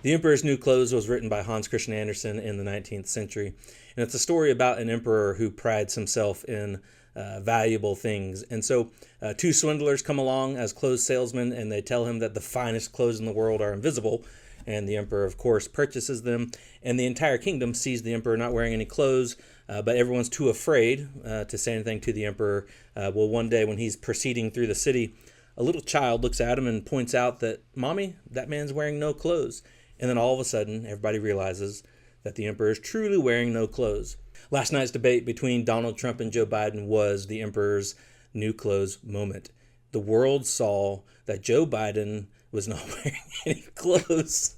The Emperor's New Clothes was written by Hans Christian Andersen in the 19th century, and it's a story about an emperor who prides himself in valuable things. And so, two swindlers come along as clothes salesmen, and they tell him that the finest clothes in the world are invisible. And the emperor, of course, purchases them, and the entire kingdom sees the emperor not wearing any clothes, but everyone's too afraid to say anything to the emperor. Well, one day when he's proceeding through the city, a little child looks at him and points out that, Mommy, that man's wearing no clothes. And then all of a sudden, everybody realizes that the emperor is truly wearing no clothes. Last night's debate between Donald Trump and Joe Biden was the emperor's new clothes moment. The world saw that Joe Biden was not wearing any clothes.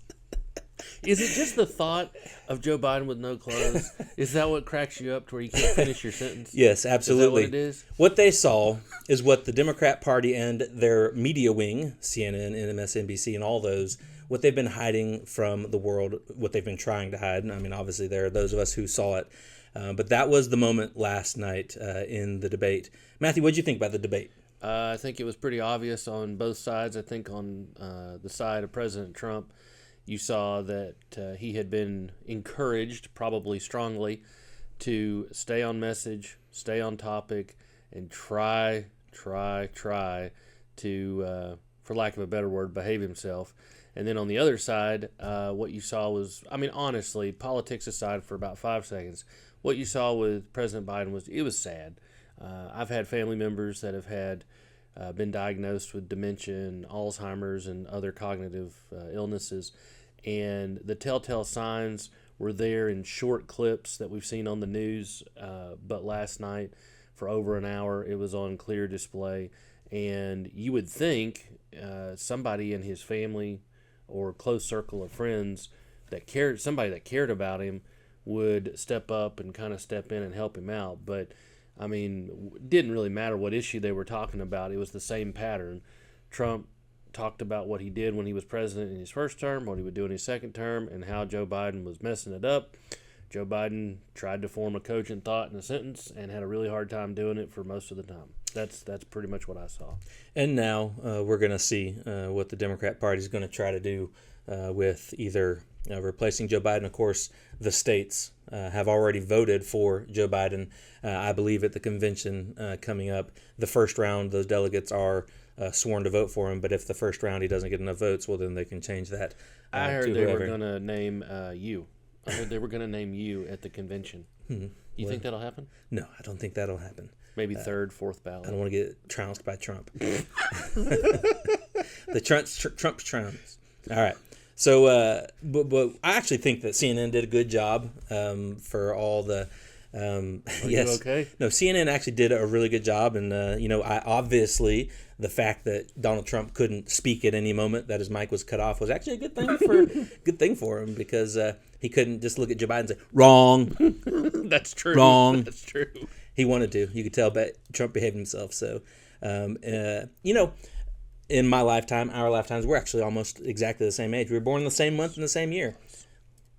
Is it just the thought of Joe Biden with no clothes? Is that what cracks you up to where you can't finish your sentence? Yes, absolutely. Is that what it is? What they saw is what the Democrat Party and their media wing, CNN, MSNBC, and all those, what they've been hiding from the world, what they've been trying to hide. I mean, obviously, there are those of us who saw it. But that was the moment last night in the debate. Matthew, what did you think about the debate? I think it was pretty obvious on both sides. I think on the side of President Trump, you saw that he had been encouraged, probably strongly, to stay on message, stay on topic, and try to, for lack of a better word, behave himself. And then on the other side, what you saw was, I mean, honestly, politics aside for about 5 seconds, what you saw with President Biden was sad. I've had family members that have had been diagnosed with dementia and Alzheimer's and other cognitive illnesses. And the telltale signs were there in short clips that we've seen on the news. But last night, for over an hour, it was on clear display. And you would think somebody in his family or close circle of friends somebody that cared about him would step up and kind of step in and help him out. But, I mean, it didn't really matter what issue they were talking about. It was the same pattern. Trump talked about what he did when he was president in his first term, what he would do in his second term, and how Joe Biden was messing it up. Joe Biden tried to form a cogent thought in a sentence and had a really hard time doing it for most of the time. That's pretty much what I saw. And now we're going to see what the Democrat Party is going to try to do with either replacing Joe Biden. Of course, the states have already voted for Joe Biden. I believe at the convention coming up, the first round, those delegates are sworn to vote for him. But if the first round he doesn't get enough votes, well, then they can change that. I heard they were going to name you. I heard they were going to name you at the convention. You think that'll happen? No, I don't think that'll happen. Maybe third, fourth ballot. I don't want to get trounced by Trump. The Trump's trounced. All right. So, but I actually think that CNN did a good job for all the. You okay? No, CNN actually did a really good job, and obviously the fact that Donald Trump couldn't speak at any moment, that his mic was cut off, was actually a good thing for him because he couldn't just look at Joe Biden and say wrong. That's true. Wrong. That's true. He wanted to. You could tell, but Trump behaved himself. So, in my lifetime, our lifetimes, we're actually almost exactly the same age. We were born in the same month in the same year,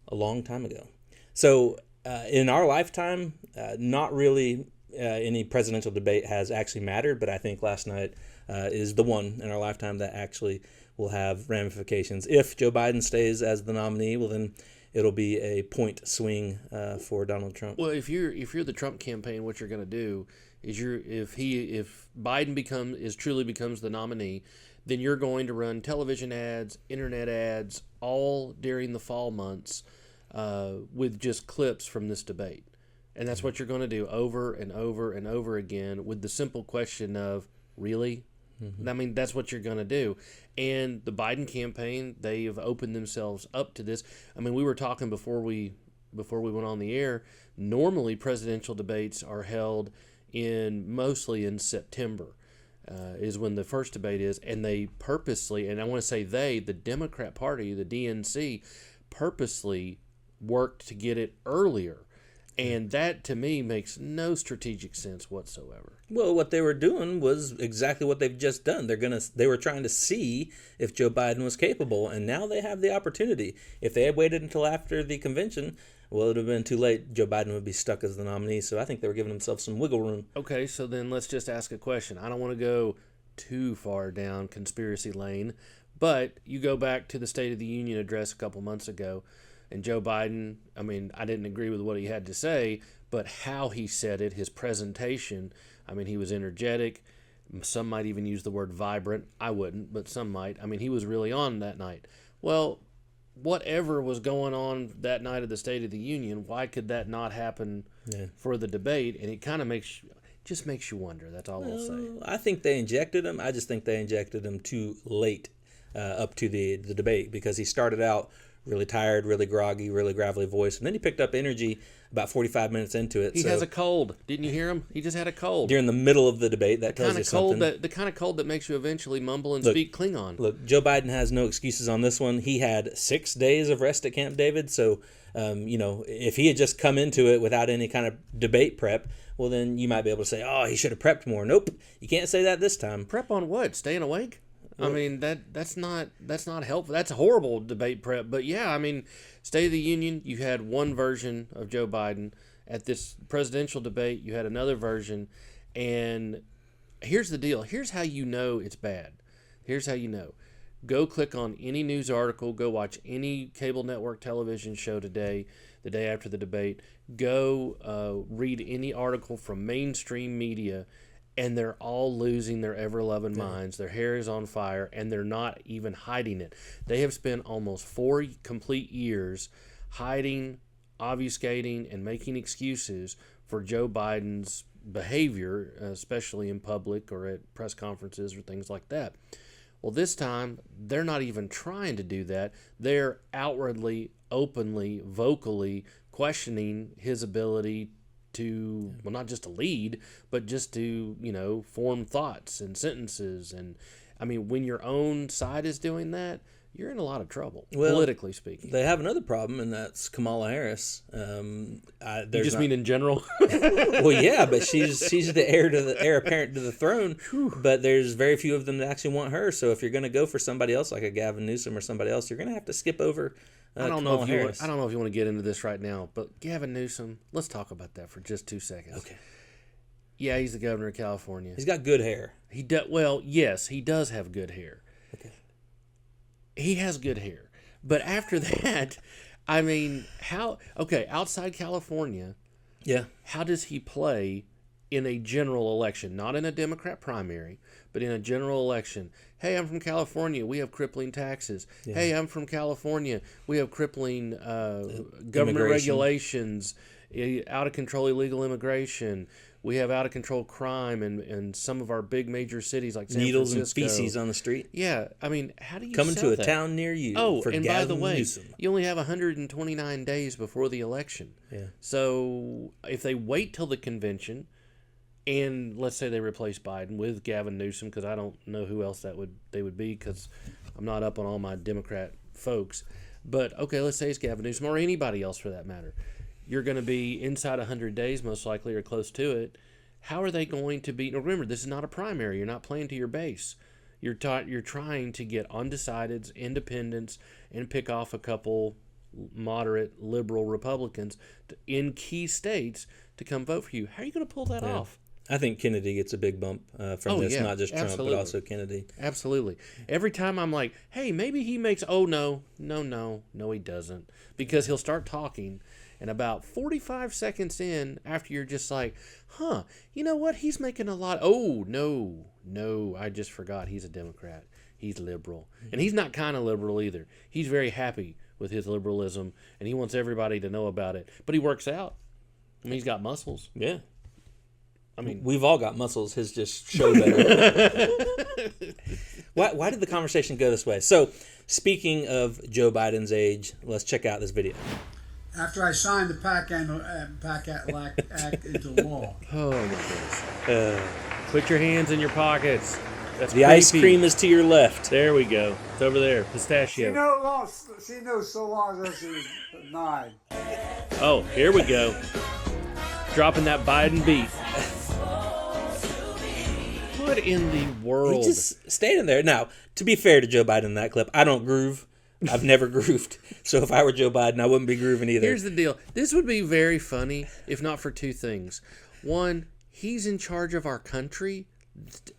a long time ago. So, in our lifetime, not really any presidential debate has actually mattered, but I think last night is the one in our lifetime that actually will have ramifications. If Joe Biden stays as the nominee, well then it'll be a point swing for Donald Trump. Well, if you're the Trump campaign, what you're going to do is if Biden truly becomes the nominee, then you're going to run television ads, internet ads, all during the fall months with just clips from this debate. And that's what you're going to do over and over and over again with the simple question of, really? Mm-hmm. I mean, that's what you're going to do. And the Biden campaign, they have opened themselves up to this. I mean, we were talking before we went on the air. Normally, presidential debates are held mostly in September, is when the first debate is. And they purposely, and I want to say the Democrat Party, the DNC, purposely worked to get it earlier. And that, to me, makes no strategic sense whatsoever. Well, what they were doing was exactly what they've just done. They were trying to see if Joe Biden was capable, and now they have the opportunity. If they had waited until after the convention, well, it would have been too late. Joe Biden would be stuck as the nominee, so I think they were giving themselves some wiggle room. Okay, so then let's just ask a question. I don't want to go too far down conspiracy lane, But you go back to the State of the Union address a couple months ago, and Joe Biden, I mean, I didn't agree with what he had to say, but how he said it, his presentation, I mean, he was energetic. Some might even use the word vibrant. I wouldn't, but some might. I mean, he was really on that night. Well, whatever was going on that night of the State of the Union, why could that not happen for the debate? And it kind of makes you wonder. That's all I'll say. I think they injected him. I just think they injected him too late up to the debate, because he started out really tired, really groggy, really gravelly voice, and then he picked up energy about 45 minutes into it. He has a cold. Didn't you hear him? He just had a cold. During the middle of the debate, that tells you something. The kind of cold that makes you eventually mumble and speak Klingon. Look, Joe Biden has no excuses on this one. He had 6 days of rest at Camp David, so if he had just come into it without any kind of debate prep, well, then you might be able to say, oh, he should have prepped more. Nope, you can't say that this time. Prep on what? Staying awake? I mean, that's not helpful. That's a horrible debate prep. But yeah, I mean, State of the Union, you had one version of Joe Biden. At this presidential debate, you had another version. And here's the deal. Here's how you know it's bad. Here's how you know. Go click on any news article. Go watch any cable network television show today, the day after the debate. Go read any article from mainstream media, and they're all losing their ever-loving minds. Their hair is on fire, and they're not even hiding it. They have spent almost 4 complete years hiding, obfuscating, and making excuses for Joe Biden's behavior, especially in public or at press conferences or things like that. Well, this time, they're not even trying to do that. They're outwardly, openly, vocally questioning his ability to, well, not just to lead, but just to, form thoughts and sentences. And, I mean, when your own side is doing that, you're in a lot of trouble, politically speaking. They have another problem, and that's Kamala Harris. You just mean in general? Well, yeah, but she's the heir apparent to the throne. But there's very few of them that actually want her. So if you're going to go for somebody else, like a Gavin Newsom or somebody else, you're going to have to skip over Kamala Harris. I don't know if you want to get into this right now, but Gavin Newsom, let's talk about that for just 2 seconds. Okay. Yeah, he's the governor of California. He's got good hair. Well, yes, he does have good hair. Okay. He has good hair. But after that, I mean, outside California, how does he play in a general election? Not in a Democrat primary, but in a general election. Hey, I'm from California. We have crippling taxes. Yeah. Hey, I'm from California. We have crippling government regulations, out-of-control illegal immigration. We have out-of-control crime in some of our big major cities like San Needles Francisco. And feces on the street. Yeah, I mean, how do you Coming sell to that? a town near you. Oh, for and Gavin by the way, Newsom. you only have 129 days before the election. Yeah. So if they wait till the convention, and let's say they replace Biden with Gavin Newsom, because I don't know who else they would be, because I'm not up on all my Democrat folks. But okay, let's say it's Gavin Newsom or anybody else for that matter. You're going to be inside 100 days, most likely, or close to it. How are they going to be? Now remember, this is not a primary. You're not playing to your base. You're trying to get undecideds, independents, and pick off a couple moderate liberal Republicans in key states to come vote for you. How are you going to pull that off? I think Kennedy gets a big bump from this, not just Trump, but also Kennedy. Absolutely. Every time I'm like, hey, maybe he makes, no, he doesn't. Because he'll start talking, and about 45 seconds in, after you're just like, you know what, he's making a lot. Oh, no, I just forgot he's a Democrat. He's liberal. And he's not kind of liberal either. He's very happy with his liberalism, and he wants everybody to know about it. But he works out. I mean, he's got muscles. Yeah. I mean, we've all got muscles. His just show better. Why did the conversation go this way? So, speaking of Joe Biden's age, let's check out this video. After I signed the PAC Act into law. Oh my goodness! Put your hands in your pockets. That's the creepy. ice cream is to your left. There we go. It's over there. Pistachio. She knows so long as she was 9. Oh, here we go. Dropping that Biden beat. What in the world? He just standing there. Now, to be fair to Joe Biden in that clip, I don't groove. I've never grooved. So if I were Joe Biden, I wouldn't be grooving either. Here's the deal. This would be very funny if not for 2 things. One, he's in charge of our country.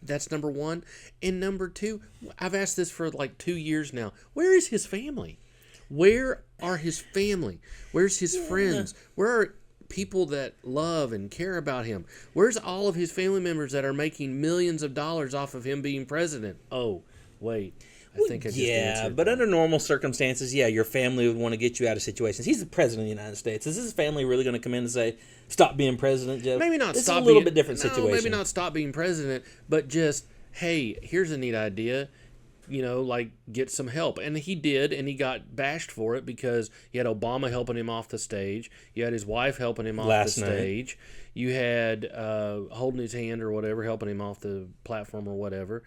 That's number one. And number two, I've asked this for like 2 years now. Where is his family? Where are his family? Where's his friends? Where are people that love and care about him? Where's all of his family members that are making millions of dollars off of him being president? Oh, wait. I think I just answered but that. under normal circumstances, your family would want to get you out of situations. He's the president of the United States. Is his family really going to come in and say, "Stop being president, Jeff"? Maybe not This stop is a little being, bit different no, situation. Maybe not stop being president, but just, hey, here's a neat idea. Like get some help. And he did, and he got bashed for it because you had Obama helping him off the stage. You had his wife helping him off Last the night. stage. You had holding his hand or whatever, helping him off the platform or whatever.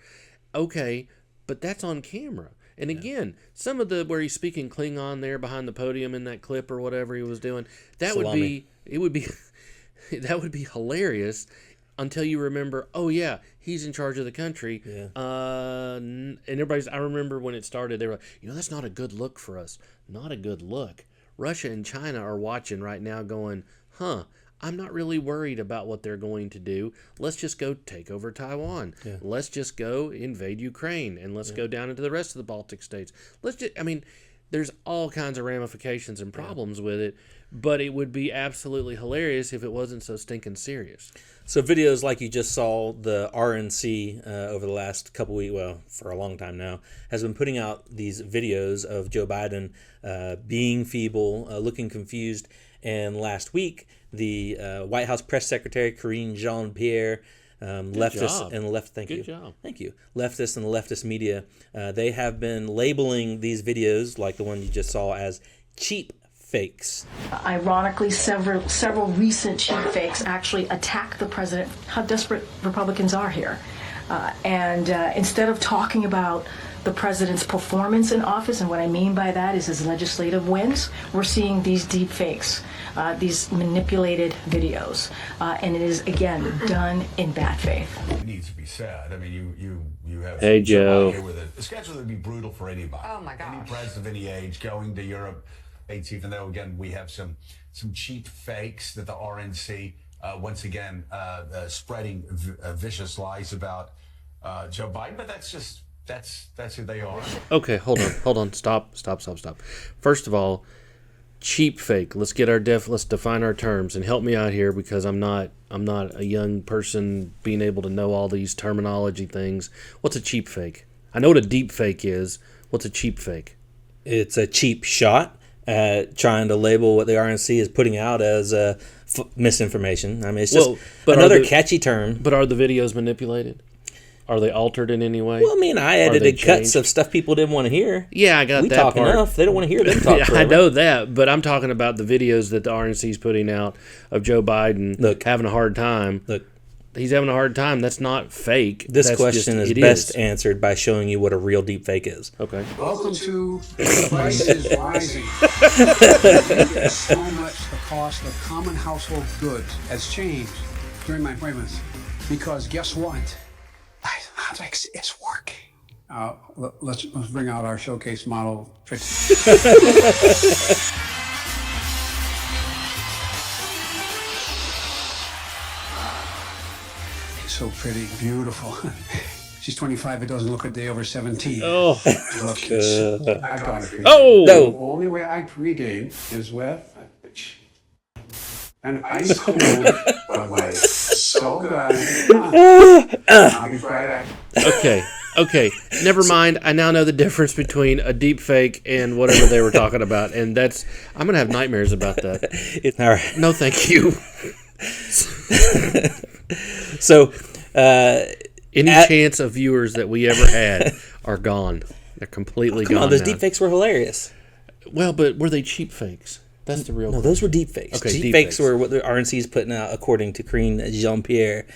Okay, but that's on camera. And again, some of where he's speaking Klingon there behind the podium in that clip or whatever he was doing, that would be that would be hilarious until you remember, oh yeah, he's in charge of the country. Yeah. And I remember when it started, they were like, that's not a good look for us. Not a good look. Russia and China are watching right now going, I'm not really worried about what they're going to do. Let's just go take over Taiwan. Yeah. Let's just go invade Ukraine, and let's go down into the rest of the Baltic states. There's all kinds of ramifications and problems with it, but it would be absolutely hilarious if it wasn't so stinking serious. So videos like you just saw, the RNC over the last couple weeks, well, for a long time now, has been putting out these videos of Joe Biden being feeble, looking confused. And last week, the White House press secretary, Karine Jean-Pierre, leftists and thank you. Leftists and the leftist media, they have been labeling these videos, like the one you just saw, as cheap fakes. Ironically, several recent cheap fakes actually attack the president. How desperate Republicans are here. And instead of talking about the president's performance in office, and what I mean by that is his legislative wins, we're seeing these deep fakes, these manipulated videos. And it is, again, done in bad faith. It needs to be said. I mean, you have... Hey, Joe. Here with a schedule that would be brutal for anybody. Oh, my gosh. Any president of any age going to Europe, even though, again, we have some cheap fakes that the RNC, once again, spreading vicious lies about Joe Biden. But that's who they are. Okay, hold on. Stop. First of all, cheap fake. Let's define our terms and help me out here, because I'm not a young person being able to know all these terminology things. What's a cheap fake? I know what a deep fake is. What's a cheap fake? It's a cheap shot at trying to label what the RNC is putting out as misinformation. I mean, it's just another catchy term. But are the videos manipulated? Are they altered in any way? Well, I mean, I edited cuts of stuff people didn't want to hear. Yeah, I got we that talk part. enough. They don't want to hear them talk forever. I know that, but I'm talking about the videos that the RNC is putting out of Joe Biden having a hard time. Look, he's having a hard time. That's not fake. This question is best answered by showing you what a real deep fake is. Okay. Welcome to Price is Rising. So much the cost of common household goods has changed during my appointments, because guess what? Matrix is working. Let's bring out our showcase model. So pretty, beautiful. She's 25. It doesn't look a day over 17. Oh, I love kids. I got it. Oh, no. The only way I pregame is with an ice cold, but like so good. I'll be right back. Okay. Never mind. I now know the difference between a deep fake and whatever they were talking about, and I'm gonna have nightmares about that. All right. No, thank you. So, any chance of viewers that we ever had are gone. They're completely gone. Come on, those now. deep fakes were hilarious. Well, but were they cheap fakes? That's the real. No, those were deep fakes. Okay, deep fakes were what the RNC is putting out, according to Karine Jean-Pierre.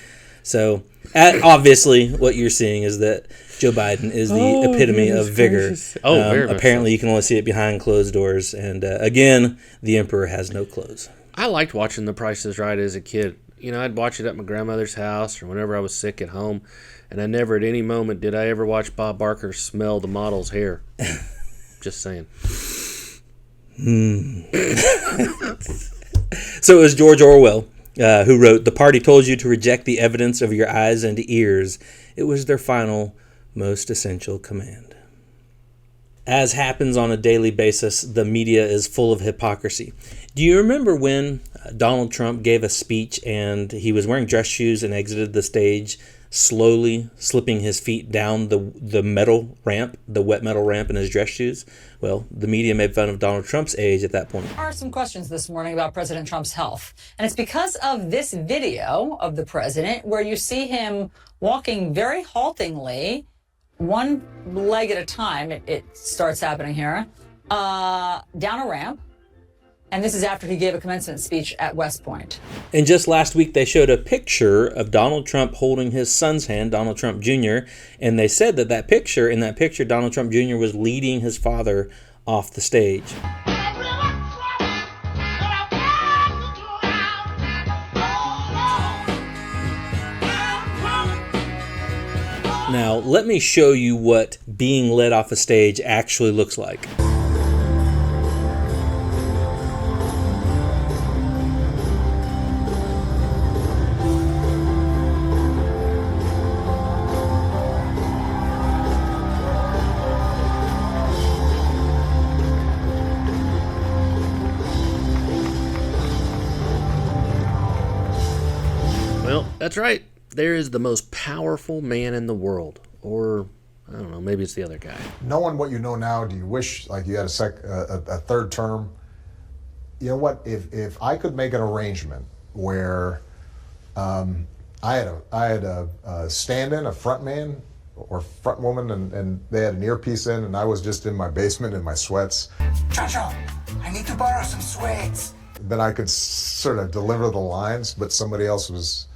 So, obviously, what you're seeing is that Joe Biden is the epitome of vigor. Very much apparently, you can only see it behind closed doors. And again, the emperor has no clothes. I liked watching The Price is Right as a kid. I'd watch it at my grandmother's house or whenever I was sick at home, and I never at any moment did I ever watch Bob Barker smell the model's hair. Just saying. So it was George Orwell who wrote, "The party told you to reject the evidence of your eyes and ears. It was their final, most essential command." As happens on a daily basis, the media is full of hypocrisy. Do you remember when Donald Trump gave a speech and he was wearing dress shoes and exited the stage, slowly slipping his feet down the metal ramp, the wet metal ramp in his dress shoes? Well, the media made fun of Donald Trump's age at that point. There are some questions this morning about President Trump's health. And it's because of this video of the president where you see him walking very haltingly, one leg at a time. It starts happening here, down a ramp. And this is after he gave a commencement speech at West Point. And just last week, they showed a picture of Donald Trump holding his son's hand, Donald Trump Jr., and they said that in that picture, Donald Trump Jr. was leading his father off the stage. Now, let me show you what being led off a stage actually looks like. Well, that's right. There is the most powerful man in the world. Or, I don't know, maybe it's the other guy. Knowing what you know now, do you wish like you had a third term? You know what? If I could make an arrangement where I had a stand-in, a front man or front woman, and they had an earpiece in, and I was just in my basement in my sweats. Chacho, I need to borrow some sweats. Then I could sort of deliver the lines, but somebody else was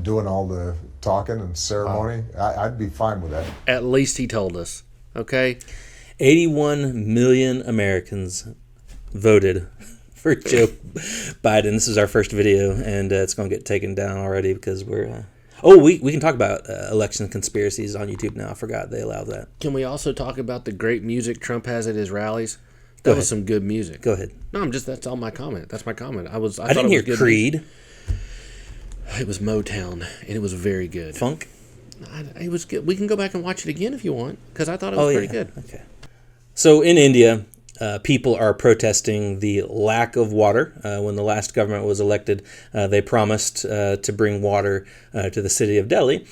doing all the talking and ceremony. I'd be fine with that. At least he told us, okay? 81 million Americans voted for Joe Biden. This is our first video, and it's going to get taken down already because we're... we can talk about election conspiracies on YouTube now. I forgot they allow that. Can we also talk about the great music Trump has at his rallies? That was some good music. Go ahead. No, that's all my comment. That's my comment. I didn't hear Creed. Music. It was Motown, and it was very good. Funk? It was good. We can go back and watch it again if you want, because I thought it was pretty good. Okay. So in India, people are protesting the lack of water. When the last government was elected, they promised to bring water to the city of Delhi.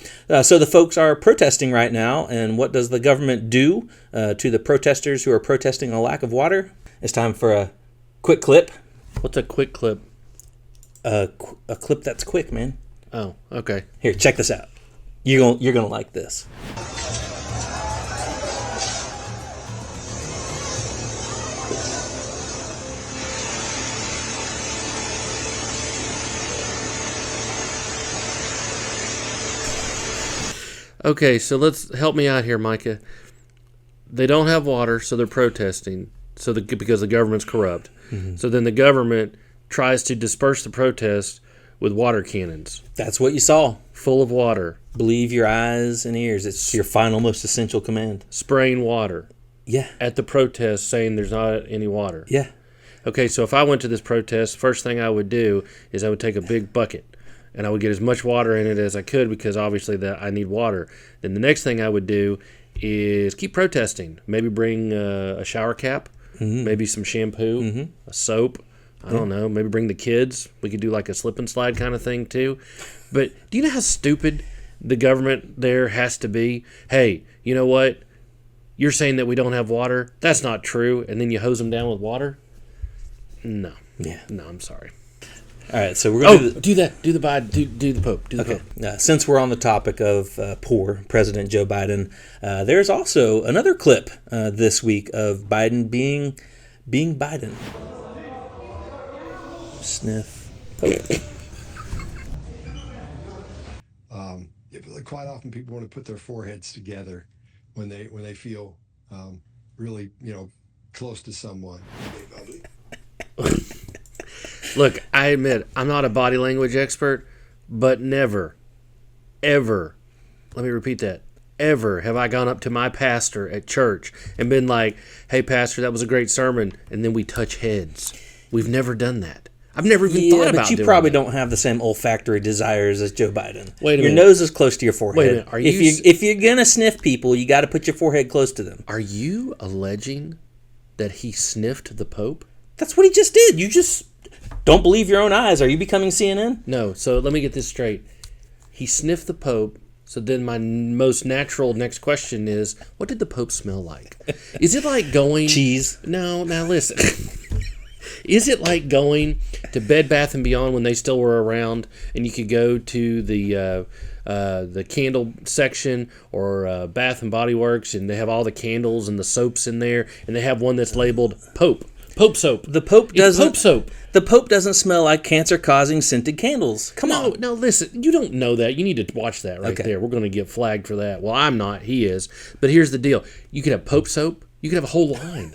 So the folks are protesting right now, and what does the government do to the protesters who are protesting a lack of water? It's time for a quick clip. What's a quick clip? A clip that's quick, man. Oh, okay. Here, check this out. You're gonna like this. Okay, so let's help me out here, Micah. They don't have water, so they're protesting. Because the government's corrupt. Mm-hmm. So then the government tries to disperse the protest with water cannons. That's what you saw. Full of water. Believe your eyes and ears. It's your final, most essential command. Spraying water. Yeah. At the protest, saying there's not any water. Yeah. Okay, so if I went to this protest, first thing I would do is I would take a big bucket and I would get as much water in it as I could because obviously I need water. Then the next thing I would do is keep protesting. Maybe bring a shower cap, maybe some shampoo, a soap. I don't know. Maybe bring the kids. We could do like a slip and slide kind of thing too. But do you know how stupid the government there has to be? Hey, you know what? You're saying that we don't have water. That's not true. And then you hose them down with water? No. Yeah. No, I'm sorry. All right, so we're going to do that. Do the Biden. Do the Pope. Do the Pope. Since we're on the topic of poor President Joe Biden, there's also another clip this week of Biden being Biden. Sniff. Quite often, people want to put their foreheads together when they feel really, close to someone. Look, I admit I'm not a body language expert, but never, ever, let me repeat that, ever have I gone up to my pastor at church and been like, "Hey, pastor, that was a great sermon," and then we touch heads. We've never done that. I've never even thought about but you doing probably that. don't have the same olfactory desires as Joe Biden. Wait a your minute. nose is close to your forehead. Wait a minute. Are you if you're gonna sniff people, you got to put your forehead close to them. Are you alleging that he sniffed the Pope? That's what he just did. You just don't believe your own eyes. Are you becoming CNN? No. So let me get this straight. He sniffed the Pope. So then my most natural next question is, what did the Pope smell like? Is it like going... Cheese. No, now listen. Is it like going to Bed Bath & Beyond when they still were around and you could go to the candle section or Bath and Body Works and they have all the candles and the soaps in there and they have one that's labeled Pope soap. The Pope doesn't. Pope soap. The Pope doesn't smell like cancer-causing scented candles. Come on. No, listen. You don't know that. You need to watch that right Okay. there. We're going to get flagged for that. Well, I'm not. He is. But here's the deal. You could have Pope soap. You could have a whole line.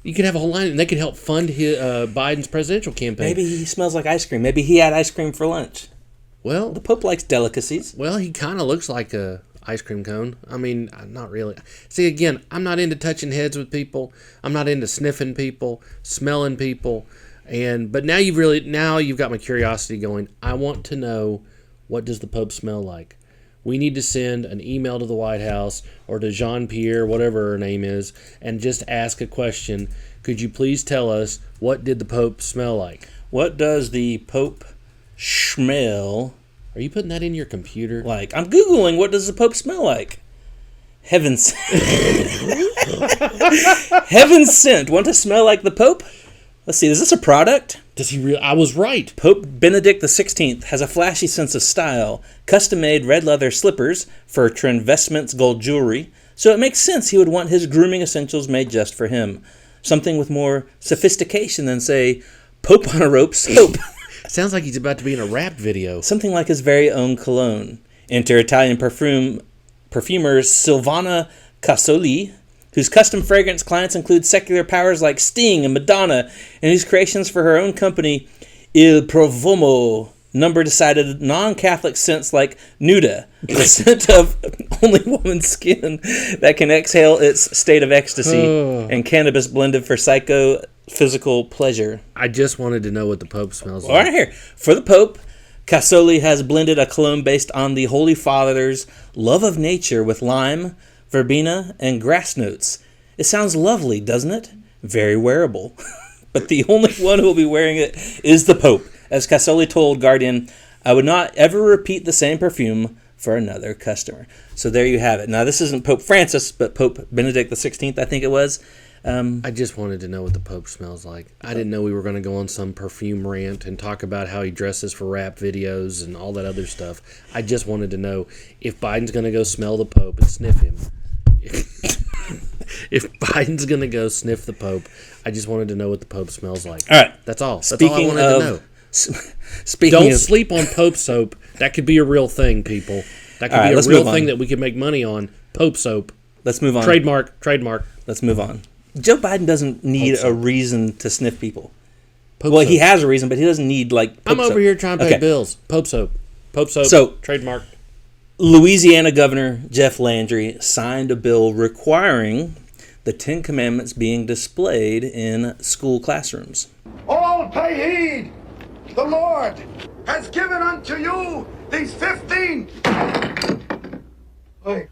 You could have a whole line, and they could help fund Biden's presidential campaign. Maybe he smells like ice cream. Maybe he had ice cream for lunch. Well, The Pope likes delicacies. Well, he kind of looks like a ice cream cone. I mean, not really. See, again, I'm not into touching heads with people. I'm not into sniffing people, smelling people. But now you've got my curiosity going. I want to know, what does the Pope smell like? We need to send an email to the White House or to Jean-Pierre, whatever her name is, and just ask a question. Could you please tell us, what did the Pope smell like? What does the Pope smell Are you putting that in your computer? like? I'm Googling, what does the Pope smell like? Heaven sent. Heaven sent. Want to smell like the Pope? Let's see, is this a product? Does he really? I was right. Pope Benedict XVI has a flashy sense of style, custom-made red leather slippers for Transvestments gold jewelry, so it makes sense he would want his grooming essentials made just for him. Something with more sophistication than, say, Pope on a rope soap. Sounds like he's about to be in a rap video. Something like his very own cologne. Enter Italian perfumer Silvana Casoli, whose custom fragrance clients include secular powers like Sting and Madonna, and whose creations for her own company, Il Profumo, number decided non-Catholic scents like Nuda, the scent of only woman's skin that can exhale its state of ecstasy, and cannabis blended for psychophysical pleasure. I just wanted to know what the Pope smells All right, like. here. For the Pope, Casoli has blended a cologne based on the Holy Father's love of nature with lime, verbena, and grass notes. It sounds lovely, doesn't it? Very wearable. But the only one who will be wearing it is the Pope. As Casoli told Guardian, I would not ever repeat the same perfume for another customer. So there you have it. Now, this isn't Pope Francis, but Pope Benedict XVI, I think it was. I just wanted to know what the Pope smells like. I didn't know we were going to go on some perfume rant and talk about how he dresses for rap videos and all that other stuff. I just wanted to know if Biden's going to go smell the Pope and sniff him. If Biden's going to go sniff the Pope, I just wanted to know what the Pope smells like. All right. That's all. That's all I wanted to know. Speaking Don't of, sleep on Pope soap. That could be a real thing, people. That could All right, be let's a real move thing on. that we could make money on. Pope soap. let's move on. Trademark. Let's move on. Joe Biden doesn't need a reason to sniff people. Pope Well, soap. he has a reason, but he doesn't need like. I'm Pope over soap. here trying to pay Okay. bills. Pope soap. Pope soap. So- trademark. Louisiana Governor Jeff Landry signed a bill requiring the Ten Commandments being displayed in school classrooms. All pay heed. The Lord has given unto you these 15. Wait.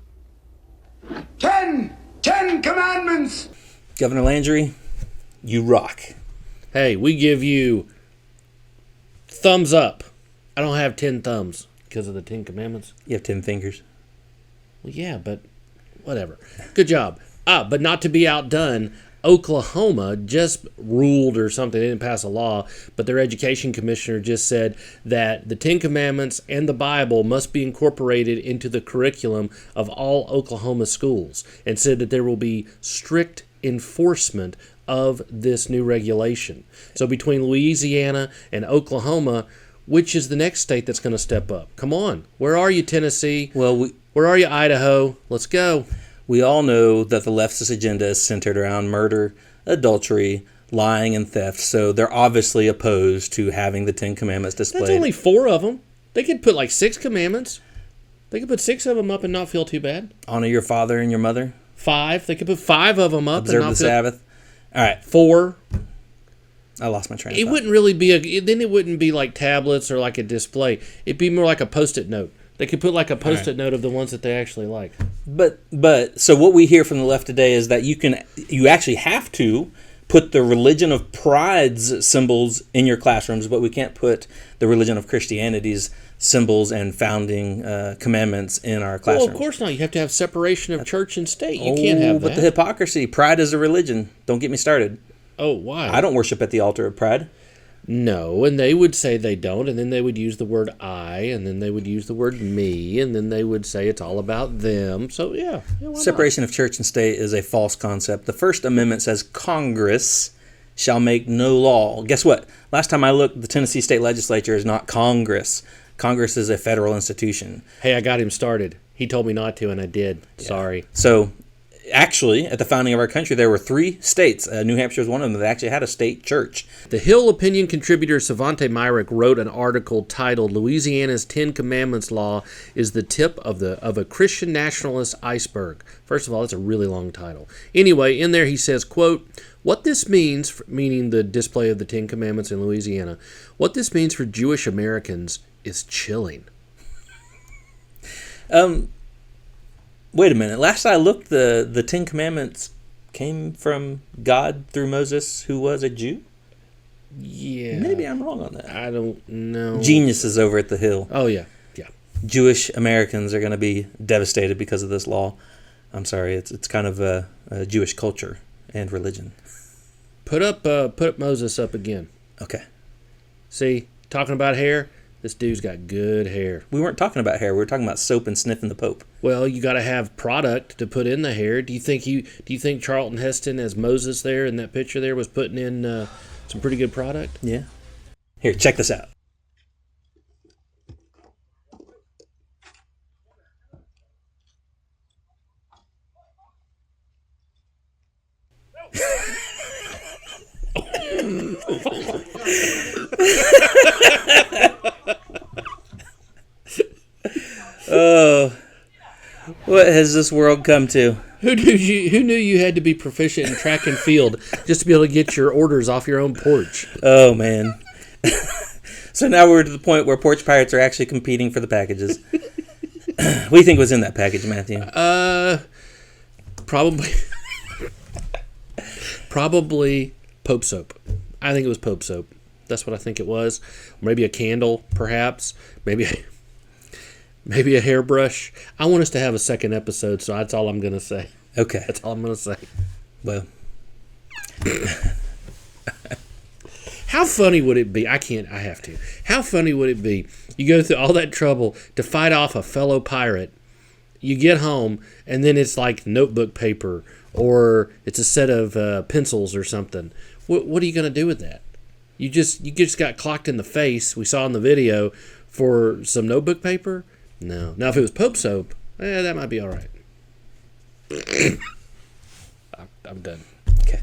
10 commandments. Governor Landry, you rock. Hey, we give you thumbs up. I don't have 10 thumbs because of the 10 commandments. You have 10 fingers. Well, yeah, but whatever. Good job. But not to be outdone, Oklahoma just ruled or something. They didn't pass a law, but their education commissioner just said that the 10 Commandments and the Bible must be incorporated into the curriculum of all Oklahoma schools, and said that there will be strict enforcement of this new regulation. So between Louisiana and Oklahoma, which is the next state that's going to step up? Come on. Where are you, Tennessee? Well, Where are you, Idaho? Let's go. we all know that the leftist agenda is centered around murder, adultery, lying, and theft, so they're obviously opposed to having the Ten Commandments displayed. That's only 4 of them. They could put like 6 commandments. They could put 6 of them up and not feel too bad. Honor your father and your mother. 5. They could put 5 of them up Observe and not the feel... Sabbath. All right. 4. I lost my train of It thought. wouldn't really be then it wouldn't be like tablets or like a display. It'd be more like a Post-it note. They could put like a Post-it note of the ones that they actually like. But so what we hear from the left today is that you actually have to put the religion of pride's symbols in your classrooms, but we can't put the religion of Christianity's symbols and founding commandments in our classrooms. Well, of course not. You have to have separation of church and state. You can't have that. But the hypocrisy, pride is a religion. Don't get me started. Oh, why? I don't worship at the altar of pride. No, and they would say they don't, and then they would use the word I, and then they would use the word me, and then they would say it's all about them. So, yeah why Separation of church and state is a false concept. The First Amendment says Congress shall make no law. Guess what? Last time I looked, the Tennessee State Legislature is not Congress. Congress is a federal institution. Hey, I got him started. He told me not to, and I did. Yeah. Sorry. So, actually, at the founding of our country, there were 3 states. New Hampshire was one of them that actually had a state church. The Hill opinion contributor Savante Myrick wrote an article titled "Louisiana's 10 Commandments Law is the tip of a Christian nationalist iceberg." First of all, it's a really long title. Anyway, in there he says, quote, "What this means," meaning the display of the 10 Commandments in Louisiana, "what this means for Jewish Americans is chilling." Wait a minute. Last I looked, the 10 Commandments came from God through Moses, who was a Jew? Yeah. Maybe I'm wrong on that. I don't know. Geniuses over at the Hill. Oh, yeah. Jewish Americans are going to be devastated because of this law. I'm sorry. It's kind of a Jewish culture and religion. Put Moses up again. Okay. See, talking about hair, this dude's got good hair. We weren't talking about hair. We were talking about soap and sniffing the Pope. Well, you got to have product to put in the hair. Do you think Charlton Heston, as Moses there in that picture there, was putting in some pretty good product? Yeah. Here, check this out. Oh, what has this world come to? Who knew you had to be proficient in track and field just to be able to get your orders off your own porch? Oh, man. So now we're to the point where porch pirates are actually competing for the packages. What do you think was in that package, Matthew? Probably Pope soap. I think it was Pope soap. That's what I think it was. Maybe a candle, perhaps. Maybe a hairbrush. I want us to have a second episode, so that's all I'm going to say. Okay. That's all I'm going to say. Well. How funny would it be? I have to. How funny would it be? You go through all that trouble to fight off a fellow pirate. You get home, and then it's like notebook paper, or it's a set of pencils or something. What are you going to do with that? You just got clocked in the face, we saw in the video, for some notebook paper? No. Now, if it was Pope soap, that might be all right. I'm done. Okay.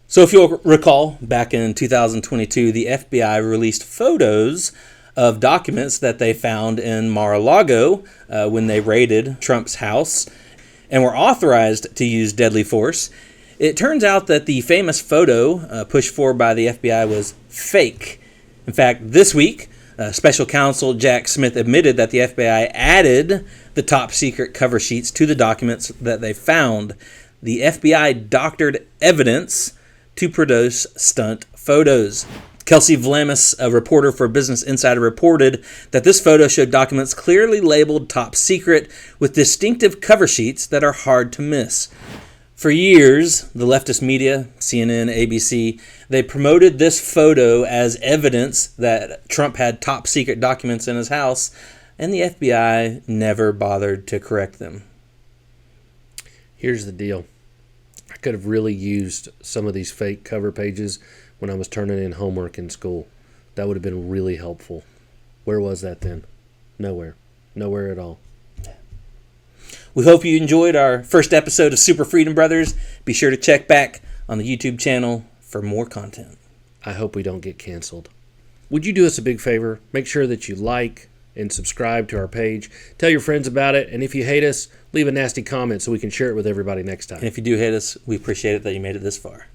So if you'll recall, back in 2022, the FBI released photos of documents that they found in Mar-a-Lago when they raided Trump's house and were authorized to use deadly force. It turns out that the famous photo pushed forward by the FBI was fake. In fact, this week, Special Counsel Jack Smith admitted that the FBI added the top secret cover sheets to the documents that they found. The FBI doctored evidence to produce stunt photos. Kelsey Vlamis, a reporter for Business Insider, reported that this photo showed documents clearly labeled top secret with distinctive cover sheets that are hard to miss. For years, the leftist media, CNN, ABC, they promoted this photo as evidence that Trump had top secret documents in his house, and the FBI never bothered to correct them. Here's the deal. I could have really used some of these fake cover pages when I was turning in homework in school. That would have been really helpful. Where was that then? Nowhere. Nowhere at all. We hope you enjoyed our first episode of Super Freedom Brothers. Be sure to check back on the YouTube channel for more content. I hope we don't get canceled. Would you do us a big favor? Make sure that you like and subscribe to our page. Tell your friends about it. And if you hate us, leave a nasty comment so we can share it with everybody next time. And if you do hate us, we appreciate it that you made it this far.